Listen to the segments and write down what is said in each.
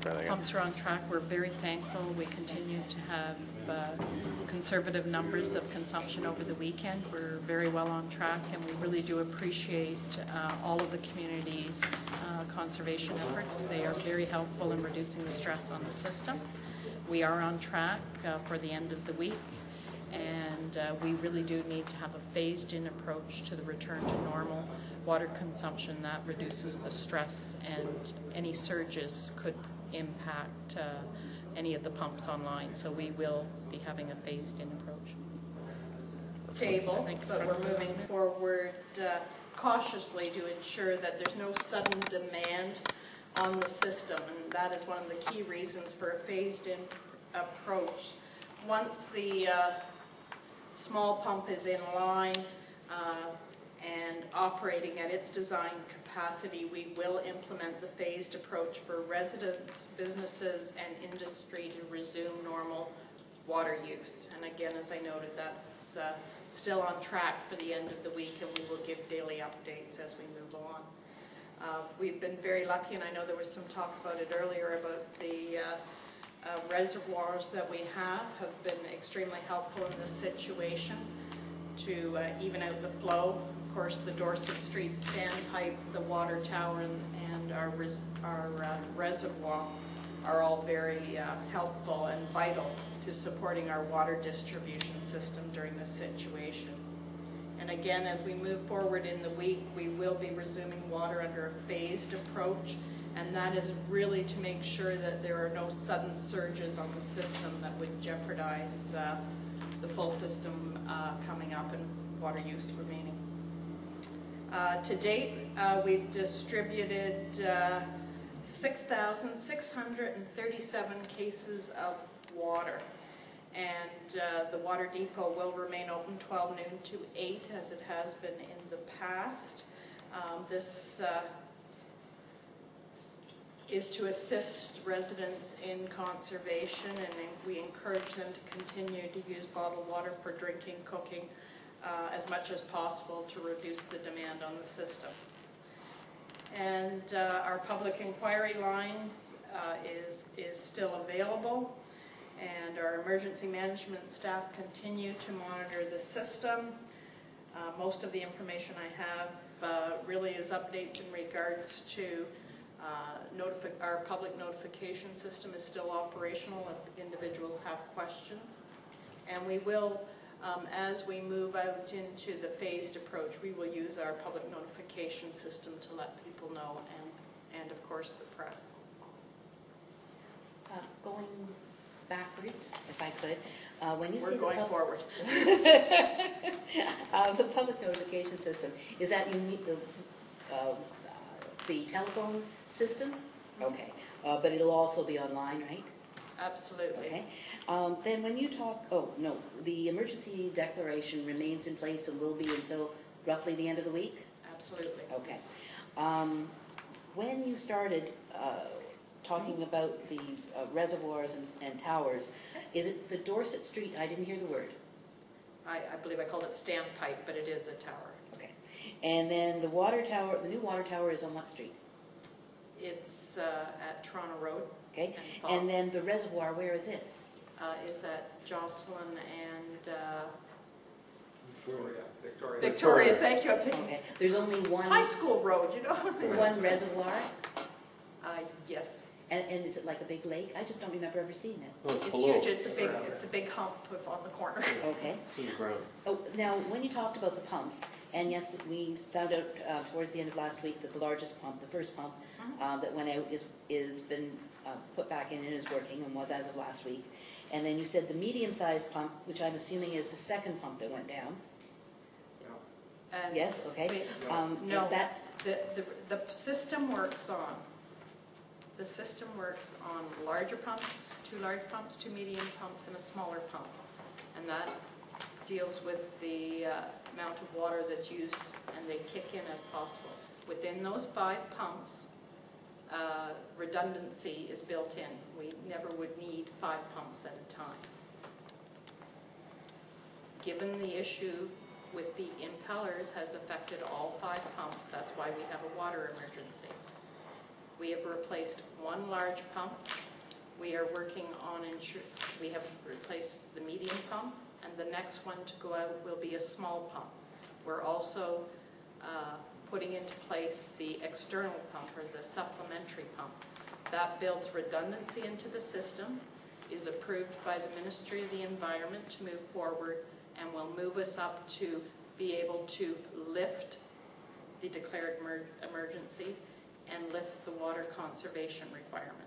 Pumps are on track. We're very thankful. We continue to have conservative numbers of consumption over the weekend. We're very well on track, and we really do appreciate all of the community's conservation efforts. They are very helpful in reducing the stress on the system. We are on track for the end of the week, and we really do need to have a phased-in approach to the return to normal water consumption that reduces the stress, and any surges could impact any of the pumps online. So we will be having a phased-in approach. Stable, but we're moving forward cautiously to ensure that there's no sudden demand on the system, and that is one of the key reasons for a phased-in approach. Once the small pump is in line and operating at its design capacity, we will implement the phased approach for residents, businesses, and industry to resume normal water use. And again, as I noted, that's still on track for the end of the week, and we will give daily updates as we move on. We've been very lucky, and I know there was some talk about it earlier, about the reservoirs that we have been extremely helpful in this situation to even out the flow. Of course, the Dorset Street standpipe, the water tower, and our reservoir are all very helpful and vital to supporting our water distribution system during this situation. And again, as we move forward in the week, we will be resuming water under a phased approach, and that is really to make sure that there are no sudden surges on the system that would jeopardize the full system coming up and water use remaining. To date, we've distributed 6,637 cases of water, and the water depot will remain open 12 noon to 8 as it has been in the past. This is to assist residents in conservation, and we encourage them to continue to use bottled water for drinking, cooking, as much as possible to reduce the demand on the system. And our public inquiry lines is still available, and our emergency management staff continue to monitor the system. Most of the information I have really is updates in regards to our public notification system is still operational if individuals have questions. And we will, as we move out into the phased approach, we will use our public notification system to let people know, and of course the press. Going backwards, if I could, when you We're say going forward. The public notification system, is that you meet the telephone system? Okay, but it'll also be online, right? Absolutely. Okay. Then when you talk, the emergency declaration remains in place and will be until roughly the end of the week? Absolutely. Okay. When you started talking about the reservoirs and towers, is it the Dorset Street? I didn't hear the word. I believe I called it standpipe, but it is a tower. Okay. And then the water tower, the new water tower is on what street? It's at Toronto Road. Okay. And then the reservoir, where is it? Is at Jocelyn and Victoria. Thank you. I'm thinking Okay. There's only one High School Road, you know. one reservoir. Yes. And is it like a big lake? I just don't remember ever seeing it. Oh, It's huge. It's a big hump on the corner. Okay. Oh, now when you talked about the pumps, and yes, we found out towards the end of last week that the largest pump, the first pump that went out, is been put back in and is working, and was as of last week. And then you said the medium-sized pump, which I'm assuming is the second pump that went down. And Yes. Okay. no, That's the system works on. The system works on larger pumps, 2 large pumps, 2 medium pumps, and a smaller pump. And that deals with the amount of water that's used, and they kick in as possible. Within those 5 pumps, redundancy is built in. We never would need 5 pumps at a time. Given the issue with the impellers has affected all 5 pumps, that's why we have a water emergency. We have replaced one large pump. We are working on we have replaced the medium pump, and the next one to go out will be a small pump. We're also putting into place the external pump, or the supplementary pump. That builds redundancy into the system, is approved by the Ministry of the Environment to move forward, and will move us up to be able to lift the declared emergency and lift the water conservation requirements.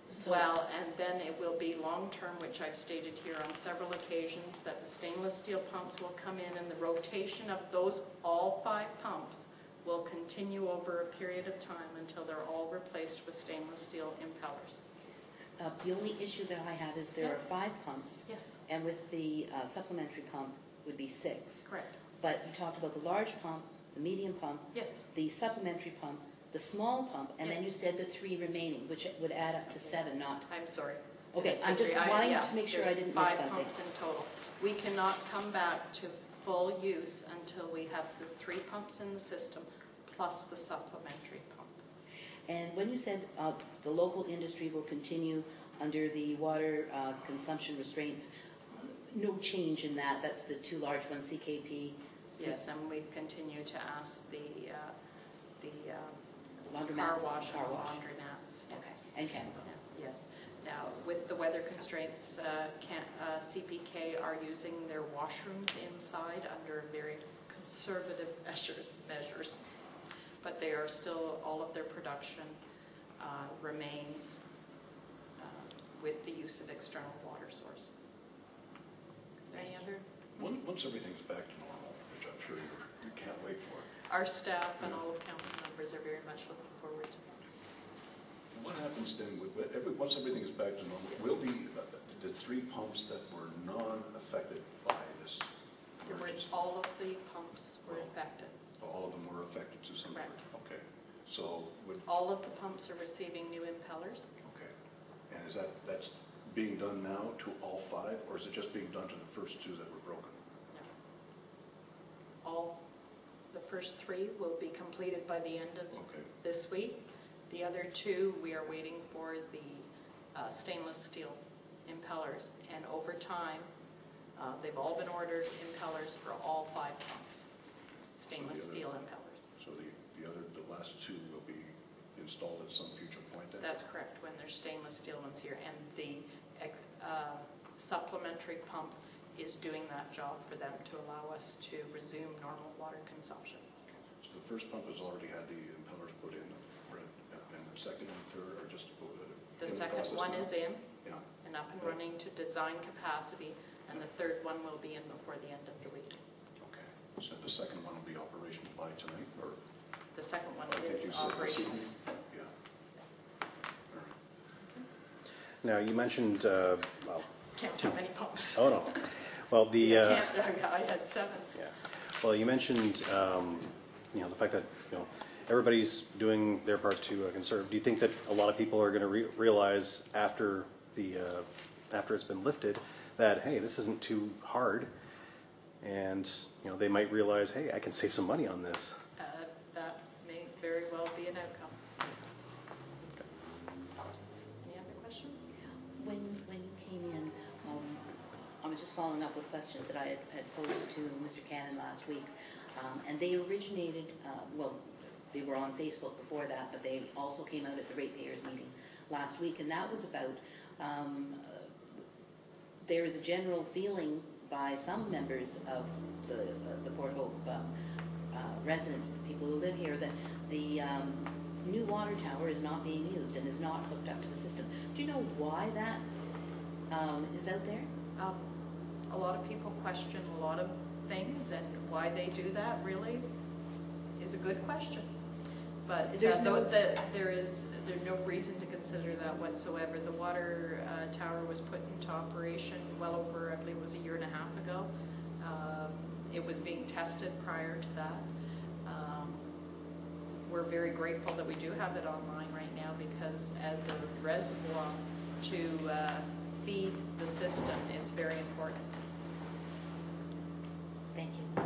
So, Well, and then it will be long-term, which I've stated here on several occasions, that the stainless steel pumps will come in, and the rotation of those, all 5 pumps, will continue over a period of time until they're all replaced with stainless steel impellers. the only issue that I have is there are 5 pumps, Yes, and with the supplementary pump would be 6. correct. But you talked about the large pump, the medium pump, Yes, the supplementary pump, the small pump, and then Yes. you said the 3 remaining, which would add up to 7, not... I'm sorry. Okay, Yes, I'm just agree. wanting to make sure I didn't miss something. There's 5 pumps in total. We cannot come back to full use until we have the 3 pumps in the system, plus the supplementary pump. And when you said the local industry will continue under the water consumption restraints, no change in that. That's the 2 large ones, CKP. Yes, and we continue to ask the Laundromats. car wash and Car wash. laundromats. Yes. Okay. And chemical. Yeah, yes. Now, with the weather constraints, CPK are using their washrooms inside under very conservative measures. But they are still, all of their production remains with the use of external water source. Any other? Once everything's back to normal, which I'm sure you can't wait for. Our staff and all of council members are very much looking forward to that. What happens then once everything is back to normal? Will the 3 pumps that were non-affected by this emergency? All of the pumps were affected. All of them were affected to some degree. Correct. Okay. So All of the pumps are receiving new impellers. okay. And is that's being done now to all 5, or is it just being done to the first 2 that were broken? The first 3 will be completed by the end of Okay. this week. The other 2, we are waiting for the stainless steel impellers. And over time, they've all been ordered impellers for all 5 pumps, stainless steel impellers. So the last 2 will be installed at some future point then? That's correct, when there's stainless steel ones here. And the supplementary pump is doing that job for them to allow us to resume normal water consumption. So the first pump has already had the impellers put in, and the second and third are just The in second process one now? is in Yeah. and up and running to design capacity, and the third one will be in before the end of the week. Okay. So the second one will be operational by tonight, or? The second one I think you is said this operational. evening. Yeah. All right. Now, you mentioned, well, Can't tell many pumps. oh no, well, I had 7. yeah, well, you mentioned, the fact that, everybody's doing their part to conserve. Do you think that a lot of people are going to realize after it's been lifted that, hey, this isn't too hard, and, they might realize, hey, I can save some money on this? That may very well be an outcome. Any other questions? When you came in, I was just following up with questions that I had posed to Mr. Cannon last week, and they originated, they were on Facebook before that, but they also came out at the ratepayers meeting last week, and that was about there is a general feeling by some members of the Port Hope residents, the people who live here, that the new water tower is not being used and is not hooked up to the system. Do you know why that is out there? A lot of people question a lot of things, and why they do that really is a good question. But there's no reason to consider that whatsoever. The water tower was put into operation well over, I believe it was 1.5 years ago. It was being tested prior to that. We're very grateful that we do have it online right now, because as a reservoir to feed the system, it's very important. Thank you.